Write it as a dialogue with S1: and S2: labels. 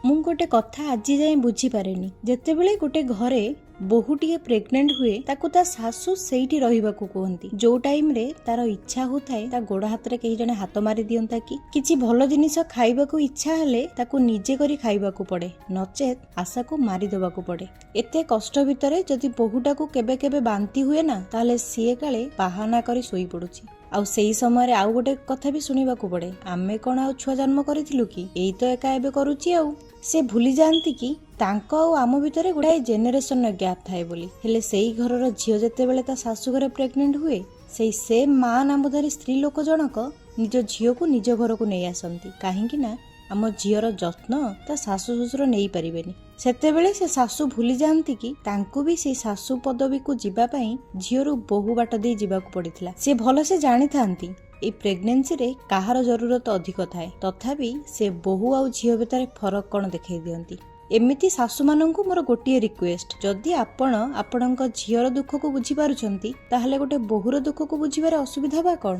S1: ମୁଁ ଗୋଟେ କଥା ଆଜି ଯାଏଁ ବୁଝିପାରେନି, ଯେତେବେଳେ ଗୋଟେ ଘରେ ବୋହୂଟିଏ ପ୍ରେଗନେଣ୍ଟ ହୁଏ ତାକୁ ତା ଶାଶୁ ସେଇଠି ରହିବାକୁ କୁହନ୍ତି। ଯୋଉ ଟାଇମରେ ତାର ଇଚ୍ଛା ହଉଥାଏ ତା ଗୋଡ ହାତରେ କେହି ଜଣେ ହାତ ମାରି ଦିଅନ୍ତା କି କିଛି ଭଲ ଜିନିଷ ଖାଇବାକୁ ଇଚ୍ଛା ହେଲେ ତାକୁ ନିଜେ କରି ଖାଇବାକୁ ପଡେ, ନଚେତ୍ ଆଶାକୁ ମାରିଦେବାକୁ ପଡେ। ଏତେ କଷ୍ଟ ଭିତରେ ଯଦି ବୋହୂଟାକୁ କେବେ କେବେ ବାନ୍ତି ହୁଏ ନା, ତାହେଲେ ସିଏ କାଳେ ବାହାନା କରି ଶୋଇ ପଡୁଛି। ଆଉ ସେଇ ସମୟରେ ଆଉ ଗୋଟେ କଥା ବି ଶୁଣିବାକୁ ପଡେ, ଆମେ କଣ ଆଉ ଛୁଆ ଜନ୍ମ କରିଥିଲୁ କି, ଏଇ ତ ଏକା ଏବେ କରୁଛି ଆଉ। ସେ ଭୁଲି ଯାଆନ୍ତି କି ତାଙ୍କ ଆଉ ଆମ ଭିତରେ ଗୋଟାଏ ଜେନେରେସନର ଗ୍ୟାପ୍ ଥାଏ ବୋଲି। ହେଲେ ସେଇ ଘରର ଝିଅ ଯେତେବେଳେ ତା ଶାଶୁ ଘରେ ପ୍ରେଗନେଣ୍ଟ ହୁଏ, ସେଇ ସେମ୍ ମା ନାମଧାରୀ ସ୍ତ୍ରୀ ଲୋକ ଜଣକ ନିଜ ଝିଅକୁ ନିଜ ଘରକୁ ନେଇ ଆସନ୍ତି। କାହିଁକି ନା ଆମ ଝିଅର ଯତ୍ନ ତା ଶାଶୁ ଶ୍ୱଶୁର ନେଇପାରିବେନି। ସେତେବେଳେ ସେ ଶାଶୁ ଭୁଲି ଯାଆନ୍ତି କି ତାଙ୍କୁ ବି ସେଇ ଶାଶୁ ପଦବୀକୁ ଯିବା ପାଇଁ ଝିଅରୁ ବହୁ ବାଟ ଦେଇ ଯିବାକୁ ପଡିଥିଲା। ସେ ଭଲସେ ଜାଣିଥାନ୍ତି ଏଇ ପ୍ରେଗନେନ୍ସିରେ କାହାର ଜରୁରତ ଅଧିକ ଥାଏ, ତଥାପି ସେ ବୋହୂ ଆଉ ଝିଅ ଭିତରେ ଫରକ କଣ ଦେଖେଇ ଦିଅନ୍ତି। ଏମିତି ଶାଶୁମାନଙ୍କୁ ମୋର ଗୋଟିଏ ରିକ୍ୱେଷ୍ଟ, ଯଦି ଆପଣ ଆପଣଙ୍କ ଝିଅର ଦୁଃଖକୁ ବୁଝିପାରୁଛନ୍ତି, ତାହେଲେ ଗୋଟେ ବୋହୂର ଦୁଃଖକୁ ବୁଝିବାରେ ଅସୁବିଧା ବା କଣ?